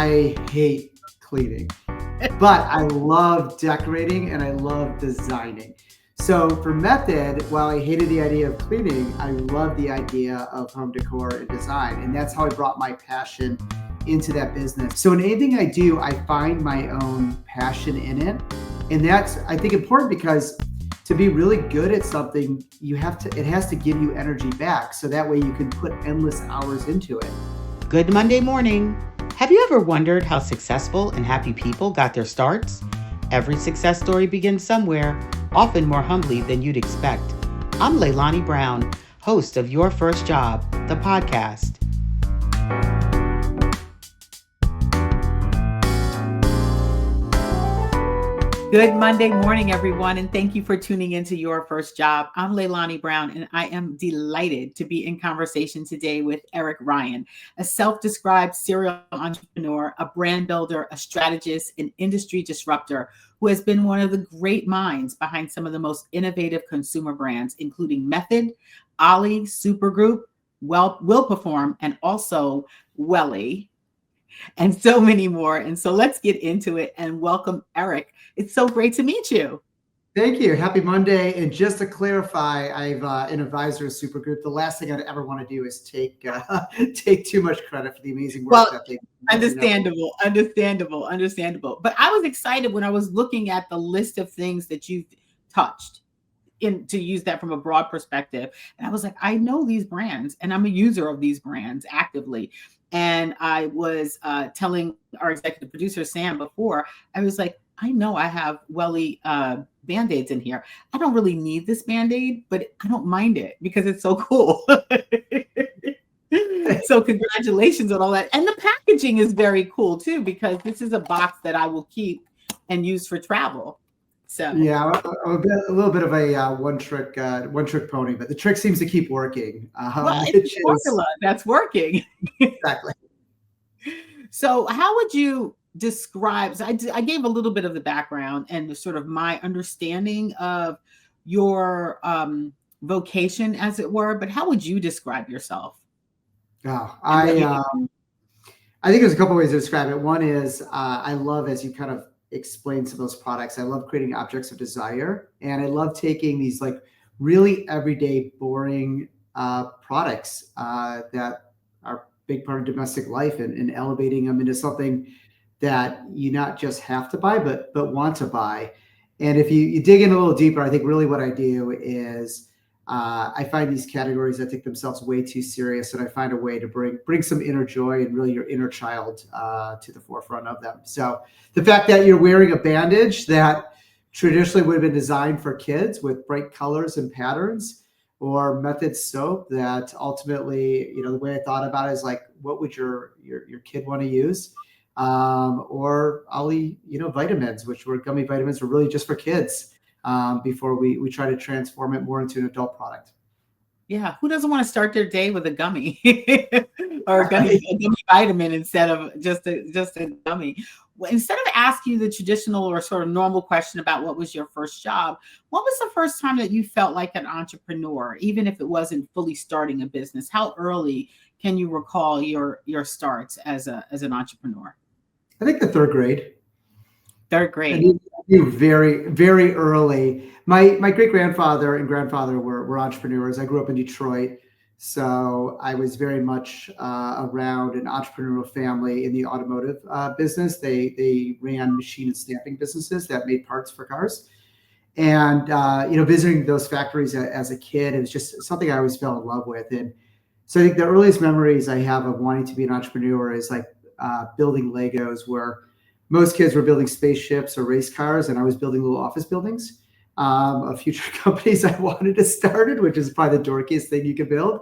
I hate cleaning, but I love decorating and I love designing. So for Method, while I hated the idea of cleaning, I love the idea of home decor and design. And that's how I brought my passion into that business. So in anything I do, I find my own passion in it. And that's, I think, important because to be really good at something, it has to give you energy back. So that way you can put endless hours into it. Good Monday morning. Have you ever wondered how successful and happy people got their starts? Every success story begins somewhere, often more humbly than you'd expect. I'm Leilani Brown, host of Your First Job, the podcast. Good Monday morning, everyone, and thank you for tuning into Your First Job. I'm Leilani Brown, and I am delighted to be in conversation today with Eric Ryan, a self-described serial entrepreneur, a brand builder, a strategist, an industry disruptor who has been one of the great minds behind some of the most innovative consumer brands, including Method, Olly, Supergroup, Will Perform, and also Welly, and so many more. And so let's get into it and welcome Eric. It's so great to meet you. Thank you. Happy Monday. And just to clarify, I'm an advisor of Supergroup. The last thing I'd ever want to do is take too much credit for the amazing work that they do. Understandable. But I was excited when I was looking at the list of things that you've touched, to use that from a broad perspective. And I was like, I know these brands and I'm a user of these brands actively. And I was telling our executive producer, Sam, before, I was like, I know I have Welly Band-Aids in here. I don't really need this Band-Aid, but I don't mind it because it's so cool. So congratulations on all that. And the packaging is very cool too, because this is a box that I will keep and use for travel. So yeah, I'm a little bit of a one trick pony, but the trick seems to keep working. It's a formula that's working. Exactly. So how would you describe, so I gave a little bit of the background and the sort of my understanding of your vocation, as it were, but how would you describe yourself? Oh, I think there's a couple ways to describe it. One is I love, as you kind of explain some of those products, I love creating objects of desire, and I love taking these like really everyday boring products that are a big part of domestic life and elevating them into something that you not just have to buy but want to buy. And if you dig in a little deeper, I think really what I do is I find these categories that take themselves way too serious, and I find a way to bring some inner joy and really your inner child to the forefront of them. So the fact that you're wearing a bandage that traditionally would have been designed for kids with bright colors and patterns, or Method soap that ultimately, the way I thought about it is like, what would your kid want to use? Or Olly, vitamins, which were Gummy vitamins, were really just for kids. Before we try to transform it more into an adult product. Yeah, who doesn't want to start their day with a gummy or a gummy vitamin instead of just a gummy? Instead of asking you the traditional or sort of normal question about what was your first job, what was the first time that you felt like an entrepreneur, even if it wasn't fully starting a business? How early can you recall your starts as an entrepreneur? I think the third grade. Third grade. I knew very, very early. My great grandfather and grandfather were entrepreneurs. I grew up in Detroit, so I was very much around an entrepreneurial family in the automotive business. They ran machine and stamping businesses that made parts for cars. And visiting those factories as a kid, it was just something I always fell in love with. And so I think the earliest memories I have of wanting to be an entrepreneur is like building Legos, where most kids were building spaceships or race cars, and I was building little office buildings of future companies I wanted to start, which is probably the dorkiest thing you could build.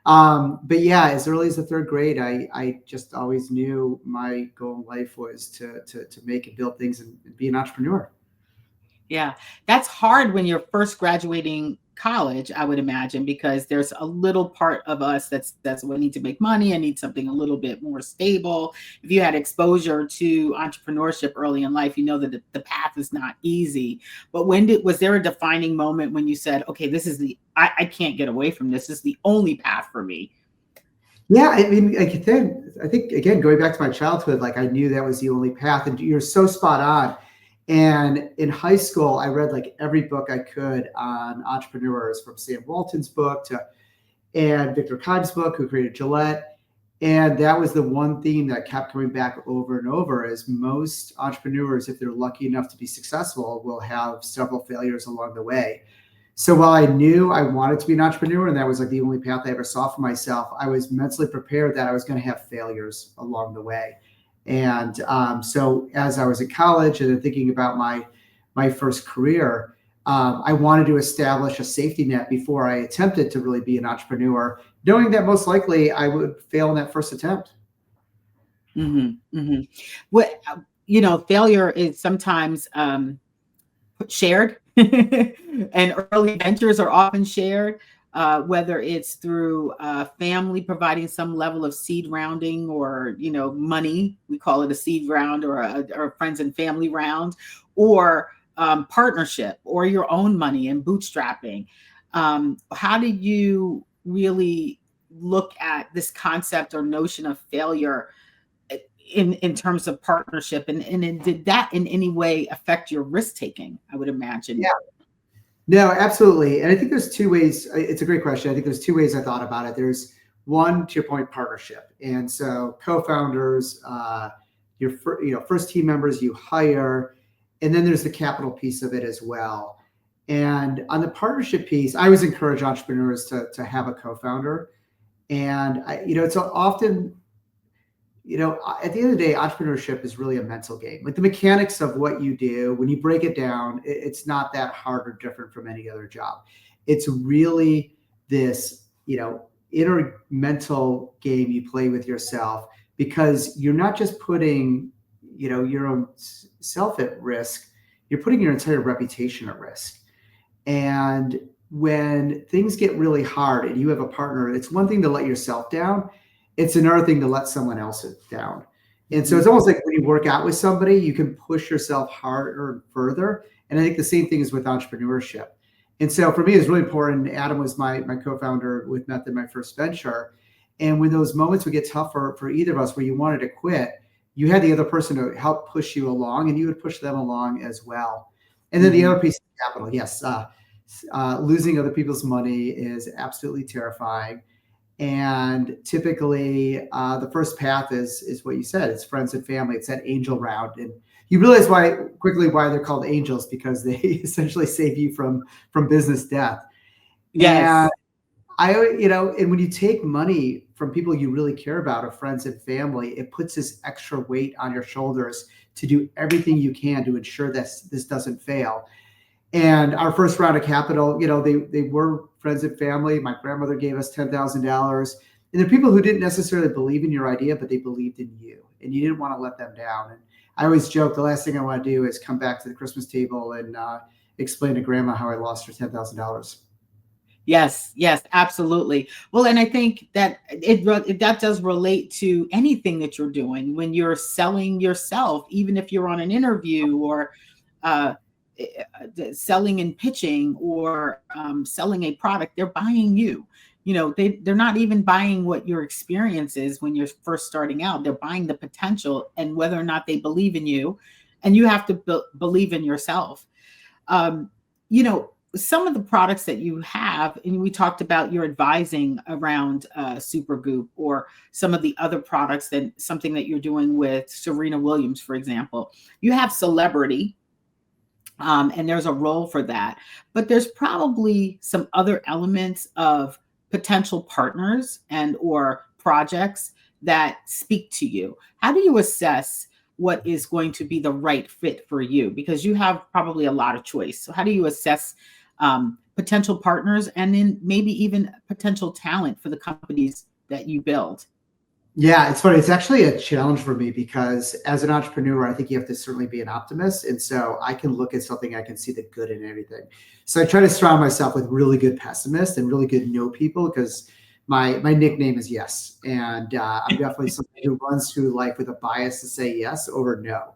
But yeah, as early as the third grade, I just always knew my goal in life was to make and build things and be an entrepreneur. Yeah, that's hard when you're first graduating college, I would imagine, because there's a little part of us that's we need to make money. I need something a little bit more stable. If you had exposure to entrepreneurship early in life, you know that the path is not easy. But was there a defining moment when you said, okay, this is I can't get away from this. This is the only path for me? Yeah, I mean, like then I think again, going back to my childhood, like I knew that was the only path, and you're so spot on. And in high school, I read like every book I could on entrepreneurs, from Sam Walton's book to and Victor Kime's book, who created Gillette. And that was the one theme that kept coming back over and over, is most entrepreneurs, if they're lucky enough to be successful, will have several failures along the way. So while I knew I wanted to be an entrepreneur and that was like the only path I ever saw for myself, I was mentally prepared that I was going to have failures along the way. And so as I was in college and then thinking about my first career, I wanted to establish a safety net before I attempted to really be an entrepreneur, knowing that most likely I would fail in that first attempt. What, failure is sometimes shared, and early ventures are often shared, whether it's through family providing some level of seed rounding, or money. We call it a seed round, or a friends and family round, or partnership, or your own money and bootstrapping. How do you really look at this concept or notion of failure in terms of partnership, and did that in any way affect your risk taking? I would imagine. Yeah, no, absolutely. And I think there's two ways. It's a great question. I think there's two ways I thought about it. There's one, to your point, partnership. And so co-founders, your first team members you hire, and then there's the capital piece of it as well. And on the partnership piece, I always encourage entrepreneurs to have a co-founder. And it's often, at the end of the day, entrepreneurship is really a mental game. Like the mechanics of what you do, when you break it down, it's not that hard or different from any other job. It's really this, inner mental game you play with yourself, because you're not just putting, your own self at risk, you're putting your entire reputation at risk. And when things get really hard and you have a partner, it's one thing to let yourself down. It's another thing to let someone else down. And so it's almost like when you work out with somebody, you can push yourself harder and further. And I think the same thing is with entrepreneurship. And so for me, it's really important. Adam was my co-founder with Method, my first venture. And when those moments would get tougher for either of us, where you wanted to quit, you had the other person to help push you along, and you would push them along as well. And then the other piece of capital, yes, losing other people's money is absolutely terrifying. And typically, the first path is what you said. It's friends and family. It's that angel round, and you realize why they're called angels, because they essentially save you from business death. Yes. And and when you take money from people you really care about, or friends and family, it puts this extra weight on your shoulders to do everything you can to ensure that this doesn't fail. And our first round of capital, they were friends and family. My grandmother gave us $10,000. And there are people who didn't necessarily believe in your idea, but they believed in you, and you didn't want to let them down. And I always joke, the last thing I want to do is come back to the Christmas table and explain to grandma how I lost her $10,000. Yes, absolutely. Well, and I think that that does relate to anything that you're doing when you're selling yourself, even if you're on an interview, or selling and pitching, or selling a product. They're buying you. They're not even buying what your experience is when you're first starting out. They're buying the potential and whether or not they believe in you, and you have to believe in yourself. Some of the products that you have, and we talked about your advising around Supergoop, or some of the other products, that something that you're doing with Serena Williams, for example. You have celebrity, and there's a role for that, but there's probably some other elements of potential partners and or projects that speak to you. How do you assess what is going to be the right fit for you? Because you have probably a lot of choice. So how do you assess potential partners, and then maybe even potential talent for the companies that you build? Yeah, it's funny. It's actually a challenge for me, because as an entrepreneur, I think you have to certainly be an optimist. And so I can look at something, I can see the good in everything. So I try to surround myself with really good pessimists and really good no people, because my nickname is Yes. And I'm definitely somebody who runs through life with a bias to say yes over no.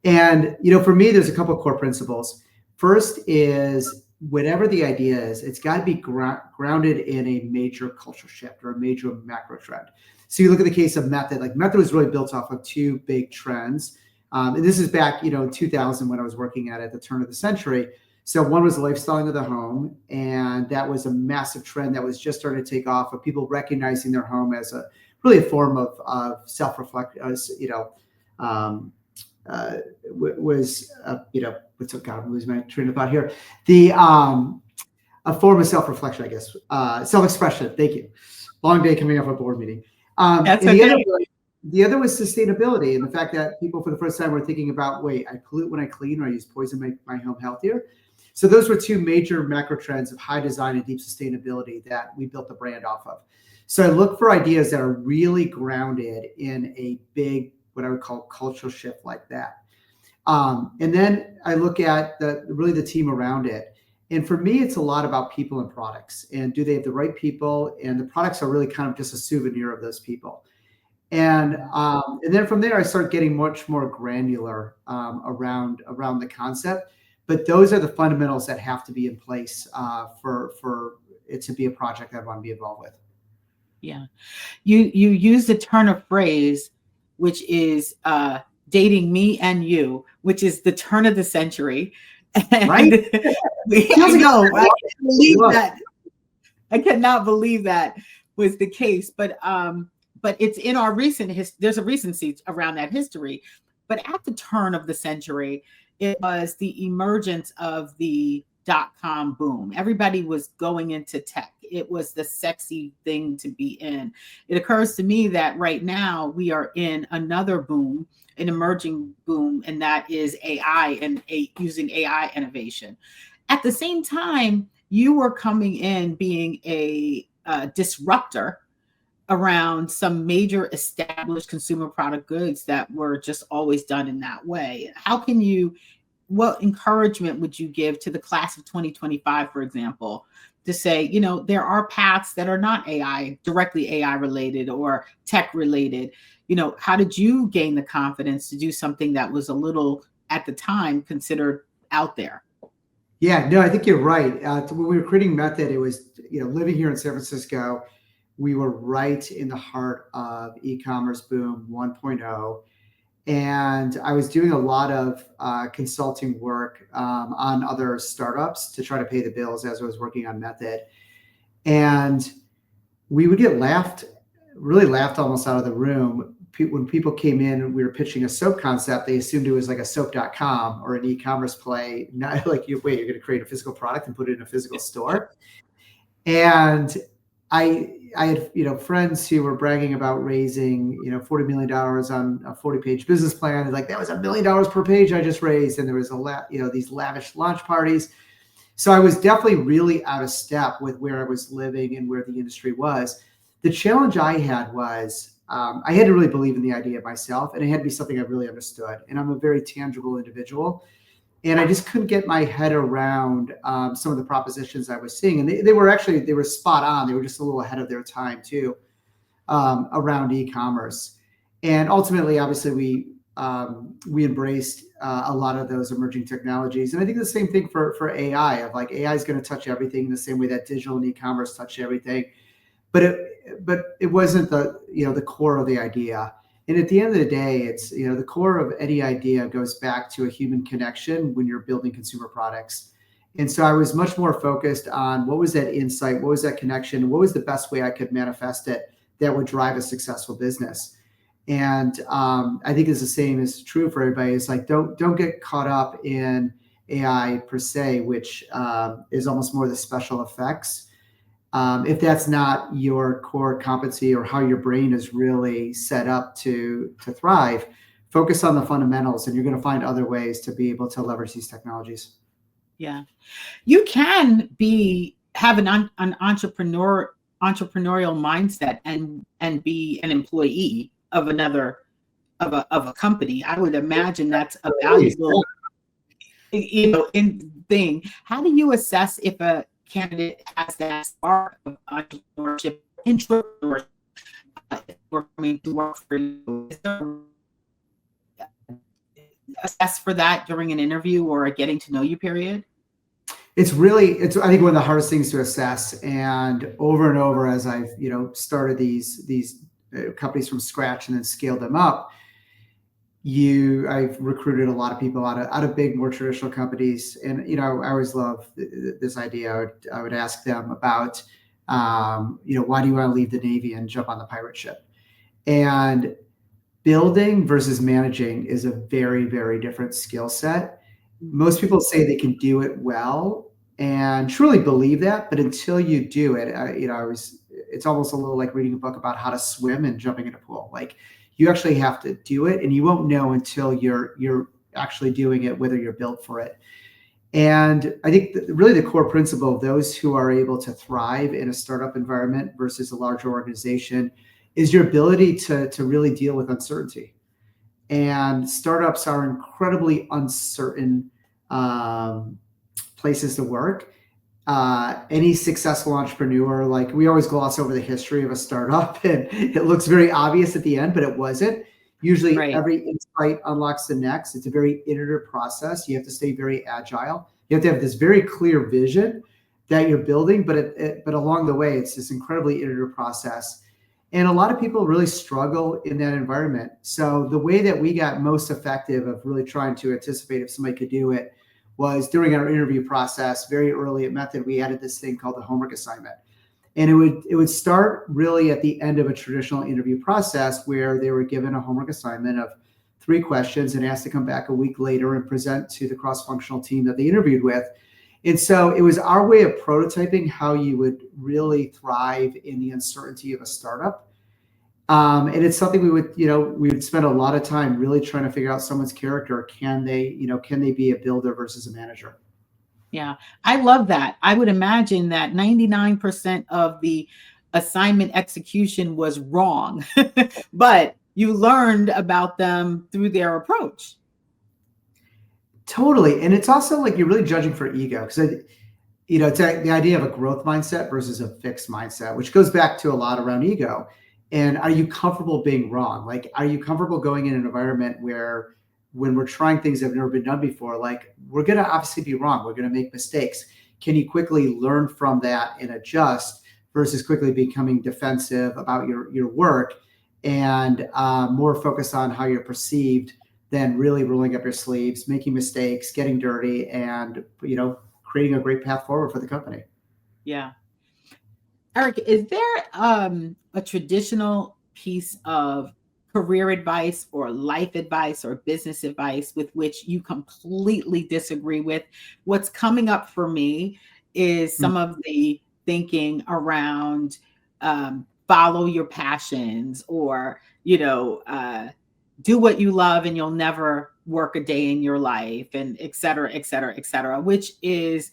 And, for me, there's a couple of core principles. First is whatever the idea is, it's got to be grounded in a major cultural shift or a major macro trend. So you look at the case of Method. Like Method was really built off of two big trends. And this is back, in 2000 when I was working at the turn of the century. So one was the lifestyling of the home, and that was a massive trend that was just starting to take off of people recognizing their home as really a form of self-reflect. I'm losing my train of thought here. A form of self-reflection, I guess, self-expression. Thank you. Long day coming off a board meeting. That's and okay. the other was sustainability, and the fact that people for the first time were thinking about, wait, I pollute when I clean, or I use poison to make my home healthier. So those were two major macro trends of high design and deep sustainability that we built the brand off of. So I look for ideas that are really grounded in a big, what I would call cultural shift like that. And then I look at the team around it. And for me, it's a lot about people and products. And do they have the right people? And the products are really kind of just a souvenir of those people. And then from there, I start getting much more granular around the concept. But those are the fundamentals that have to be in place for it to be a project I want to be involved with. Yeah. You use the turn of phrase, which is dating me and you, which is the turn of the century. And right? I cannot believe that was the case. But it's in our there's a recency around that history. But at the turn of the century, it was the emergence of the .com boom. Everybody was going into tech. It was the sexy thing to be in. It occurs to me that right now we are in another boom, an emerging boom, and that is AI and using AI innovation. At the same time, you were coming in being a disruptor around some major established consumer product goods that were just always done in that way. What encouragement would you give to the class of 2025, for example, to say, there are paths that are not directly AI related or tech related? How did you gain the confidence to do something that was a little, at the time, considered out there? Yeah, no, I think you're right. When we were creating Method, it was, living here in San Francisco, we were right in the heart of e-commerce boom 1.0. And I was doing a lot of consulting work on other startups to try to pay the bills as I was working on Method. And we would get really laughed almost out of the room. When people came in and we were pitching a soap concept, they assumed it was like a soap.com or an e-commerce play. Not like, you're going to create a physical product and put it in a physical store. And I had, friends who were bragging about raising, $40 million on a 40-page business plan. And like, that was $1 million per page I just raised. And there was these lavish launch parties. So I was definitely really out of step with where I was living and where the industry was. The challenge I had was I had to really believe in the idea myself, and it had to be something I really understood. And I'm a very tangible individual. And I just couldn't get my head around some of the propositions I was seeing. And they were spot on. They were just a little ahead of their time too, around e-commerce. And ultimately, obviously, we embraced a lot of those emerging technologies. And I think the same thing for AI, of like, AI is going to touch everything in the same way that digital and e-commerce touch everything. But it wasn't the core of the idea. And at the end of the day, it's, the core of any idea goes back to a human connection when you're building consumer products. And so I was much more focused on what was that insight, what was that connection, what was the best way I could manifest it that would drive a successful business. And I think it's the same is true for everybody. It's like, don't get caught up in AI per se, which is almost more the special effects. If that's not your core competency or how your brain is really set up to thrive, focus on the fundamentals, and you're going to find other ways to be able to leverage these technologies. Yeah, you can have an entrepreneurial mindset and be an employee of a company. I would imagine that's a valuable, thing. How do you assess if a candidate has that spark of entrepreneurship, intrapreneurship, we're coming to work for you? Is there assess for that during an interview or a getting to know you period? It's I think one of the hardest things to assess. And over as I've, started these companies from scratch and then scaled them up, I've recruited a lot of people out of big, more traditional companies. And, I always love this idea. I would ask them about, why do you want to leave the Navy and jump on the pirate ship? And building versus managing is a very, very different skill set. Most people say they can do it well and truly believe that, but until you do it, it's almost a little like reading a book about how to swim and jumping in a pool. Like, you actually have to do it, and you won't know until you're actually doing it, whether you're built for it. And I think really the core principle of those who are able to thrive in a startup environment versus a larger organization is your ability to really deal with uncertainty. And startups are incredibly uncertain places to work. Any successful entrepreneur, like, we always gloss over the history of a startup, and it looks very obvious at the end, but it wasn't. Usually Right. every insight unlocks the next. It's a very iterative process. You have to stay very agile. You have to have this very clear vision that you're building, but along the way, it's this incredibly iterative process. And a lot of people really struggle in that environment. So the way that we got most effective of really trying to anticipate if somebody could do it was during our interview process. Very early at Method, we added this thing called the homework assignment. And it would start really at the end of a traditional interview process, where they were given a homework assignment of 3 questions and asked to come back a week later and present to the cross-functional team that they interviewed with. And so it was our way of prototyping how you would really thrive in the uncertainty of a startup. And it's something we would spend a lot of time really trying to figure out someone's character. Can they be a builder versus a manager? Yeah, I love that. I would imagine that 99% of the assignment execution was wrong, but you learned about them through their approach. Totally. And it's also like you're really judging for ego, because it's the idea of a growth mindset versus a fixed mindset, which goes back to a lot around ego. And are you comfortable being wrong? Like, are you comfortable going in an environment where, when we're trying things that have never been done before, like, we're going to obviously be wrong. We're going to make mistakes. Can you quickly learn from that and adjust, versus quickly becoming defensive about your work and more focused on how you're perceived than really rolling up your sleeves, making mistakes, getting dirty, and, creating a great path forward for the company. Yeah. Eric, is there a traditional piece of career advice or life advice or business advice with which you completely disagree with? What's coming up for me is some of the thinking around follow your passions, or, do what you love and you'll never work a day in your life, and et cetera, et cetera, et cetera, which is,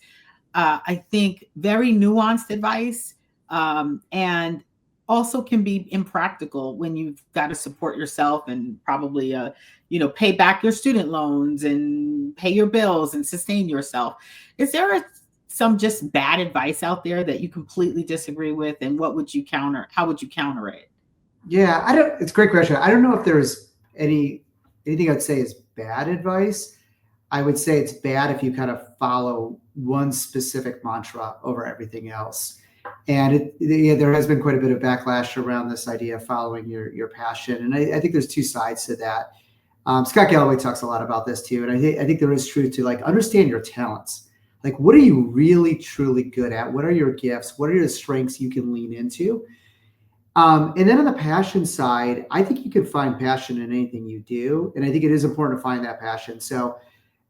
I think, very nuanced advice. And also can be impractical when you've got to support yourself and probably, pay back your student loans and pay your bills and sustain yourself. Is there some just bad advice out there that you completely disagree with? And how would you counter it? Yeah, it's a great question. I don't know if there's anything I'd say is bad advice. I would say it's bad if you kind of follow one specific mantra over everything else. And there has been quite a bit of backlash around this idea of following your passion. And I think there's 2 sides to that. Scott Galloway talks a lot about this too. And I think there is truth to, like, understand your talents. Like, what are you really, truly good at? What are your gifts? What are your strengths you can lean into? And then on the passion side, I think you can find passion in anything you do. And I think it is important to find that passion. So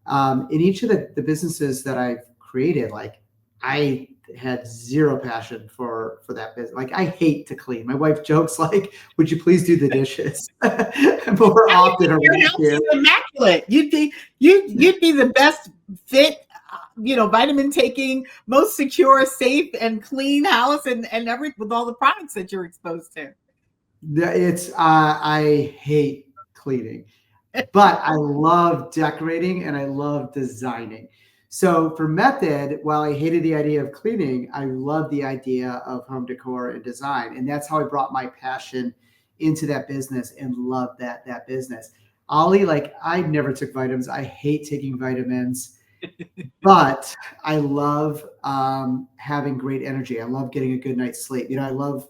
in each of the businesses that I've created, like, I had zero passion for that business. Like, I hate to clean. My wife jokes, like, would you please do the dishes more often? Your house is immaculate. You'd be the best fit, vitamin taking, most secure, safe, and clean house, and everything, with all the products that you're exposed to. I hate cleaning, but I love decorating and I love designing. So for Method, while I hated the idea of cleaning, I loved the idea of home decor and design. And that's how I brought my passion into that business and loved that business. Olly, like, I never took vitamins. I hate taking vitamins. But I love having great energy. I love getting a good night's sleep. I love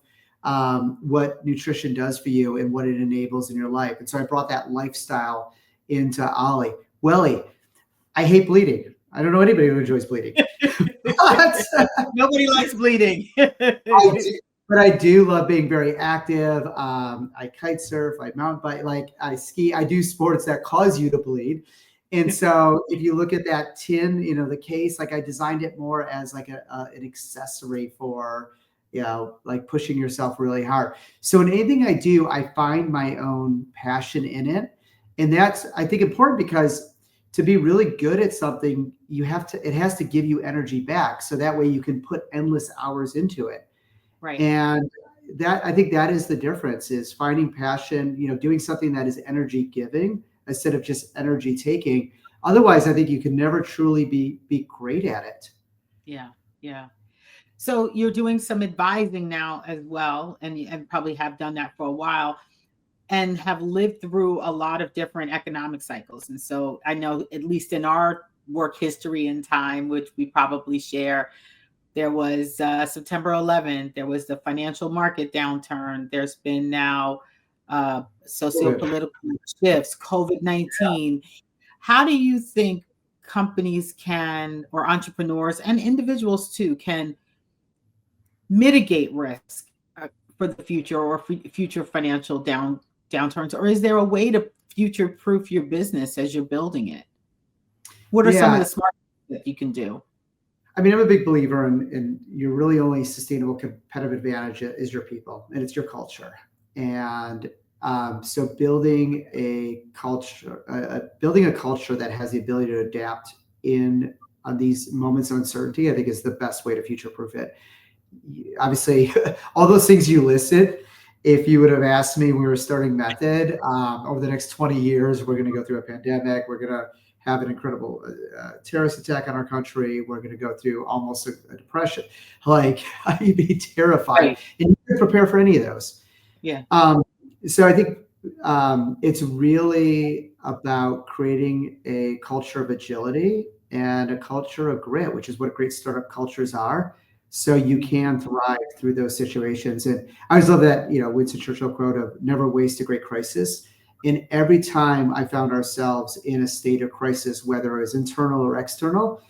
what nutrition does for you and what it enables in your life. And so I brought that lifestyle into Olly Welly. I hate bleeding. I don't know anybody who enjoys bleeding. But Nobody likes bleeding. but I do love being very active. I kite surf, I mountain bike, like I ski. I do sports that cause you to bleed. And so if you look at that tin, the case, like I designed it more as like an accessory for, like pushing yourself really hard. So in anything I do, I find my own passion in it. And that's, I think, important because to be really good at something, it has to give you energy back. So that way you can put endless hours into it. Right. And I think that is the difference, is finding passion, doing something that is energy giving instead of just energy taking. Otherwise, I think you can never truly be great at it. Yeah. Yeah. So you're doing some advising now as well, and probably have done that for a while, and have lived through a lot of different economic cycles. And so I know, at least in our work history and time, which we probably share, there was September 11th, there was the financial market downturn. There's been now socio-political shifts, COVID-19. How do you think companies can, or entrepreneurs and individuals too, can mitigate risk for the future, or future financial downturns? Or is there a way to future-proof your business as you're building it? What are some of the smart things that you can do? I mean, I'm a big believer in your really only sustainable competitive advantage is your people, and it's your culture. And so building a culture that has the ability to adapt on these moments of uncertainty, I think, is the best way to future-proof it. Obviously, all those things you listed, if you would have asked me when we were starting Method, over the next 20 years, we're going to go through a pandemic, we're going to have an incredible terrorist attack on our country, we're going to go through almost a depression, like I'd be terrified. Right. And you can prepare for any of those. Yeah. So I think it's really about creating a culture of agility and a culture of grit, which is what great startup cultures are. So you can thrive through those situations. And I always love that, Winston Churchill quote of "never waste a great crisis." And every time I found ourselves in a state of crisis, whether it was internal or external,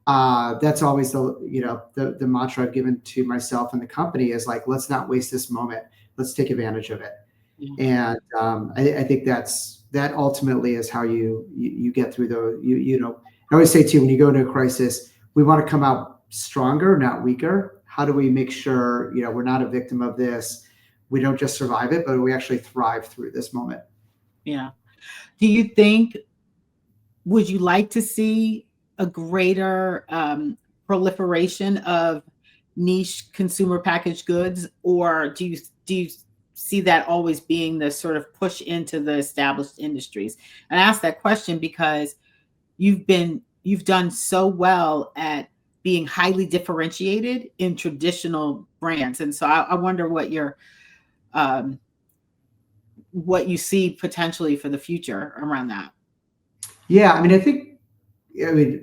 that's always the mantra I've given to myself and the company is like, let's not waste this moment. Let's take advantage of it. Mm-hmm. And I think that ultimately is how you get through I always say too, when you go into a crisis, we want to come out stronger, not weaker. How do we make sure, we're not a victim of this? We don't just survive it, but we actually thrive through this moment. Yeah. Do you think, would you like to see a greater proliferation of niche consumer packaged goods, or do you see that always being the sort of push into the established industries? And I ask that question because you've done so well at being highly differentiated in traditional brands. And so I wonder what you see potentially for the future around that. Yeah, I mean,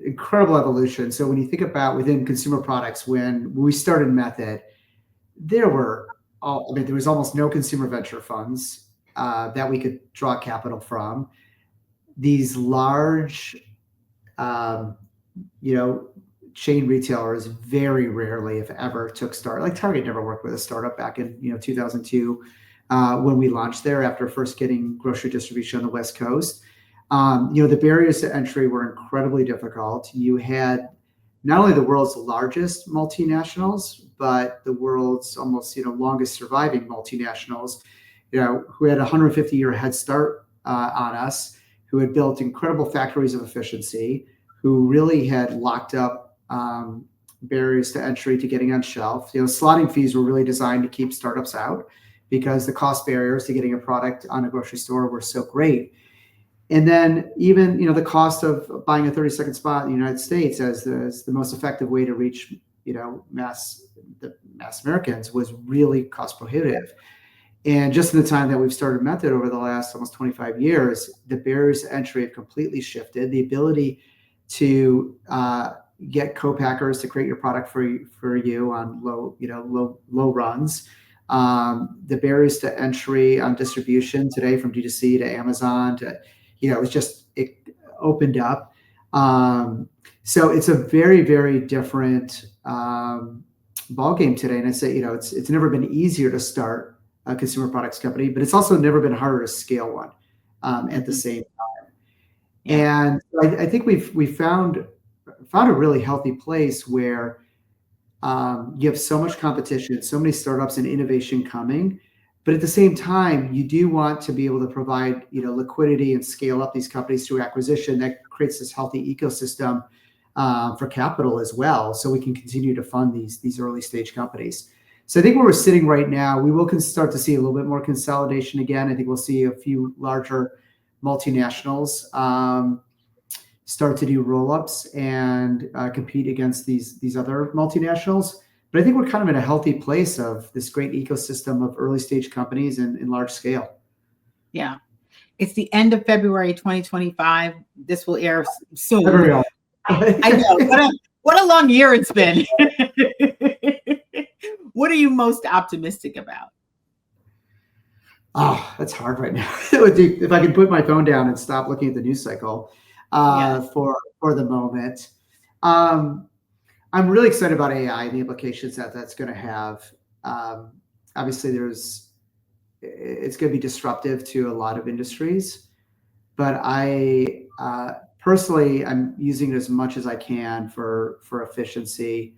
incredible evolution. So when you think about within consumer products, when we started Method, there was almost no consumer venture funds that we could draw capital from. These large, chain retailers very rarely, if ever, took start. Like Target never worked with a startup back in 2002 when we launched there after first getting grocery distribution on the West Coast. The barriers to entry were incredibly difficult. You had not only the world's largest multinationals, but the world's almost longest surviving multinationals, who had a 150-year head start on us, who had built incredible factories of efficiency, who really had locked up barriers to entry to getting on shelf. Slotting fees were really designed to keep startups out because the cost barriers to getting a product on a grocery store were so great. And then even, the cost of buying a 30-second spot in the United States as the most effective way to reach, mass Americans was really cost prohibitive. And just in the time that we've started Method over the last almost 25 years, the barriers to entry have completely shifted. The ability to get co-packers to create your product for you on low runs. The barriers to entry on distribution today, from D2C to Amazon to, it opened up. So it's a very, very different ball game today. And I say, it's never been easier to start a consumer products company, but it's also never been harder to scale one at the same time. Yeah. And I think we've found a really healthy place where you have so much competition, so many startups and innovation coming, but at the same time, you do want to be able to provide, liquidity and scale up these companies through acquisition that creates this healthy ecosystem for capital as well, so we can continue to fund these early stage companies. So I think where we're sitting right now, we will start to see a little bit more consolidation again. I think we'll see a few larger multinationals start to do roll-ups and compete against these other multinationals. But I think we're kind of in a healthy place of this great ecosystem of early stage companies in large scale. Yeah. It's the end of February 2025. This will air soon. I know. What a long year it's been. What are you most optimistic about? Oh, that's hard right now. If I could put my phone down and stop looking at the news cycle for the moment. I'm really excited about AI and the implications that's going to have. Obviously, it's going to be disruptive to a lot of industries, but I personally, I'm using it as much as I can for efficiency.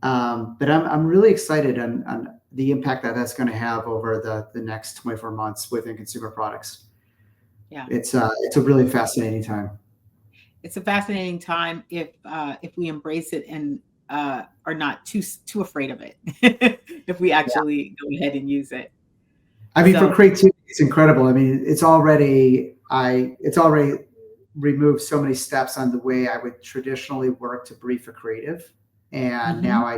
But I'm really excited on the impact that's going to have over the next 24 months within consumer products. Yeah, it's a really fascinating time. It's a fascinating time if we embrace it and are not too afraid of it. If we actually go ahead and use it. I mean, for creativity, it's incredible. I mean, it's already removed so many steps on the way I would traditionally work to brief a creative. And now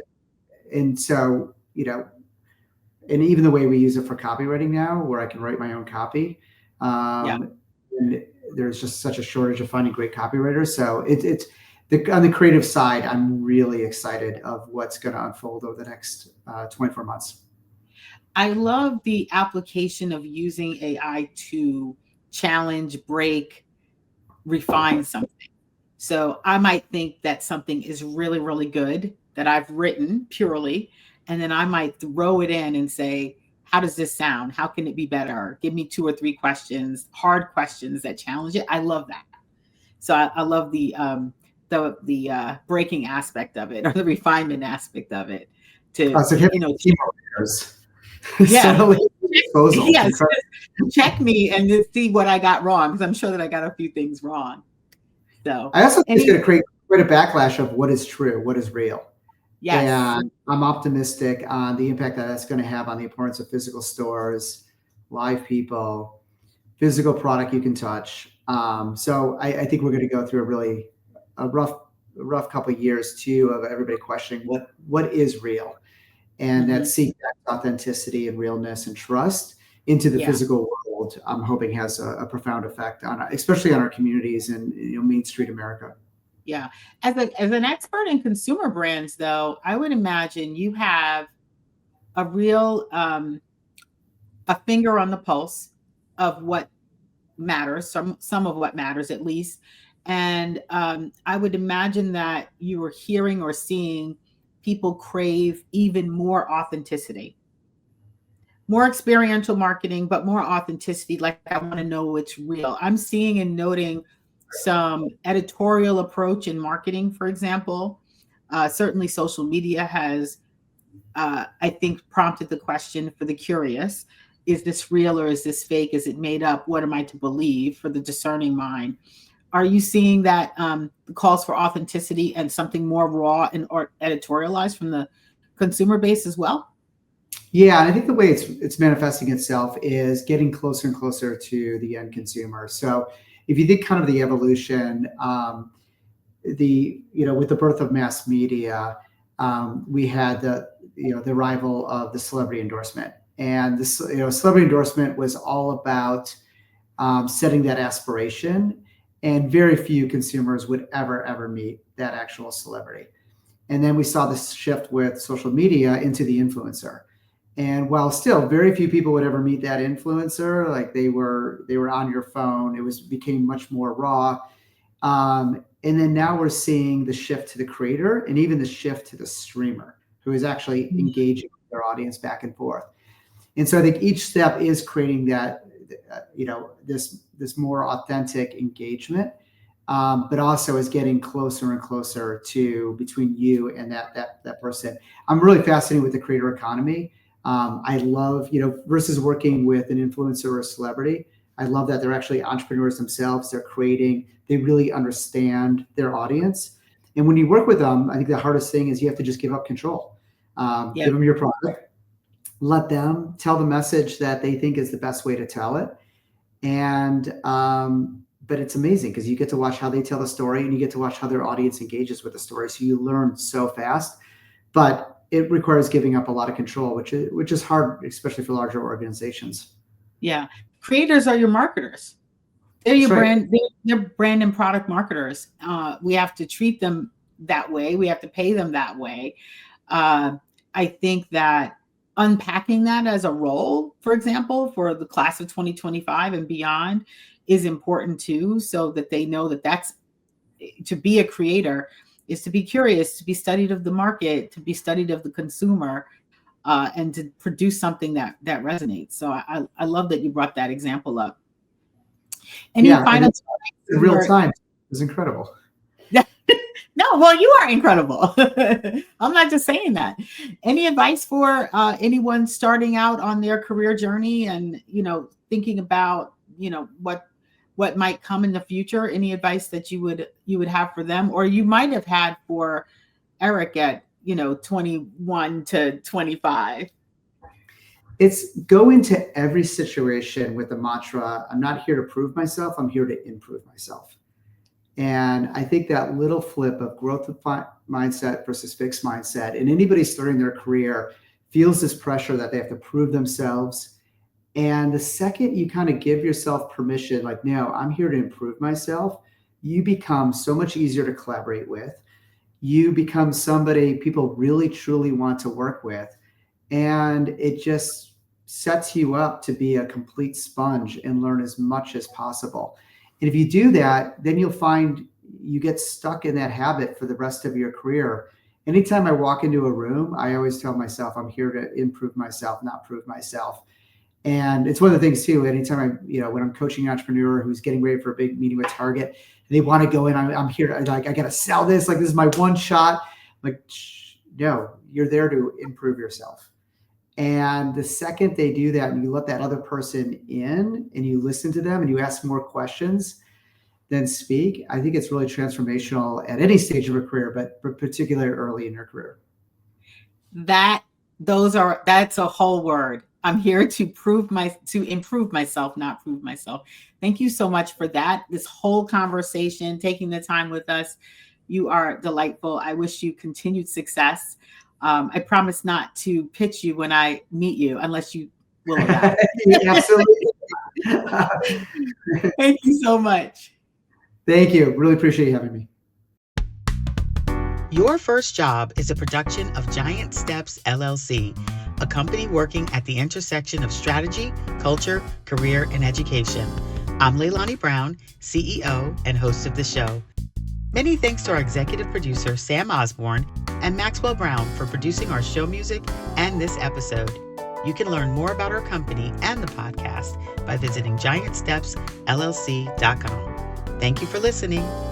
so, and even the way we use it for copywriting now, where I can write my own copy. And there's just such a shortage of finding great copywriters. So on the creative side, I'm really excited of what's going to unfold over the next 24 months. I love the application of using AI to challenge, break, refine something. So I might think that something is really, really good that I've written purely, and then I might throw it in and say, how does this sound? How can it be better? Give me 2 or 3 questions, hard questions that challenge it. I love that. So I love the breaking aspect of it, or the refinement aspect of it. Check me and just see what I got wrong, because I'm sure that I got a few things wrong. So I also think it's going to create a backlash of what is true, what is real. Yes. And I'm optimistic on the impact that that's going to have on the importance of physical stores, live people, physical product you can touch. So I think we're going to go through a rough couple of years too of everybody questioning what is real, and that seek that authenticity and realness and trust into the physical world. I'm hoping has a profound effect especially on our communities and Main Street America. Yeah. As an expert in consumer brands, though, I would imagine you have a real a finger on the pulse of what matters, some of what matters at least. And I would imagine that you were hearing or seeing people crave even more authenticity, more experiential marketing, but more authenticity. Like, I want to know it's real. I'm seeing and noting some editorial approach in marketing, for example. Certainly social media has, I think, prompted the question for the curious. Is this real or is this fake? Is it made up? What am I to believe for the discerning mind? Are you seeing that the calls for authenticity and something more raw and or editorialized from the consumer base as well? Yeah, and I think the way it's manifesting itself is getting closer and closer to the end consumer. So if you think kind of the evolution, with the birth of mass media, we had the arrival of the celebrity endorsement, and this celebrity endorsement was all about setting that aspiration and very few consumers would ever meet that actual celebrity. And then we saw this shift with social media into the influencer. And while still very few people would ever meet that influencer, like they were on your phone, became much more raw. And then now we're seeing the shift to the creator and even the shift to the streamer who is actually engaging with their audience back and forth. And so I think each step is creating that, this more authentic engagement, but also is getting closer and closer to between you and that person. I'm really fascinated with the creator economy. I love, versus working with an influencer or a celebrity. I love that they're actually entrepreneurs themselves. They're creating, they really understand their audience. And when you work with them, I think the hardest thing is you have to just give up control. Give them your product, let them tell the message that they think is the best way to tell it. And, but it's amazing because you get to watch how they tell the story and you get to watch how their audience engages with the story. So you learn so fast, but it requires giving up a lot of control, which is hard, especially for larger organizations. Yeah. Creators are your marketers. They're your brand, they're brand and product marketers. We have to treat them that way. We have to pay them that way. I think that unpacking that as a role, for example, for the class of 2025 and beyond is important too, so that they know that that's to be a creator is to be curious, to be studied of the market, to be studied of the consumer, and to produce something that resonates. So I love that you brought that example up. Any final in real time? It was incredible. No, well, you are incredible. I'm not just saying that. Any advice for anyone starting out on their career journey and, thinking about, what might come in the future? Any advice that you would have for them, or you might have had for Eric at, 21 to 25? It's go into every situation with the mantra, I'm not here to prove myself, I'm here to improve myself. And I think that little flip of growth mindset versus fixed mindset, and anybody starting their career feels this pressure that they have to prove themselves. And the second you kind of give yourself permission, like, no, I'm here to improve myself, you become so much easier to collaborate with. You become somebody people really, truly want to work with. And it just sets you up to be a complete sponge and learn as much as possible. And if you do that, then you'll find you get stuck in that habit for the rest of your career. Anytime I walk into a room, I always tell myself, I'm here to improve myself, not prove myself. And it's one of the things too, anytime when I'm coaching an entrepreneur who's getting ready for a big meeting with Target, and they want to go in, I'm here to, I got to sell this. Like, this is my one shot. Like, no, you're there to improve yourself. And the second they do that and you let that other person in and you listen to them and you ask more questions than speak, I think it's really transformational at any stage of a career, but particularly early in your career. That's a whole word. I'm here to improve myself, not prove myself. Thank you so much for that. This whole conversation, taking the time with us. You are delightful. I wish you continued success. I promise not to pitch you when I meet you, unless you will allow. Absolutely. Thank you so much. Thank you. Really appreciate you having me. Your First Job is a production of Giant Steps, LLC, a company working at the intersection of strategy, culture, career, and education. I'm Leilani Brown, CEO and host of the show. Many thanks to our executive producer, Sam Osborne, and Maxwell Brown for producing our show music and this episode. You can learn more about our company and the podcast by visiting giantstepsllc.com. Thank you for listening.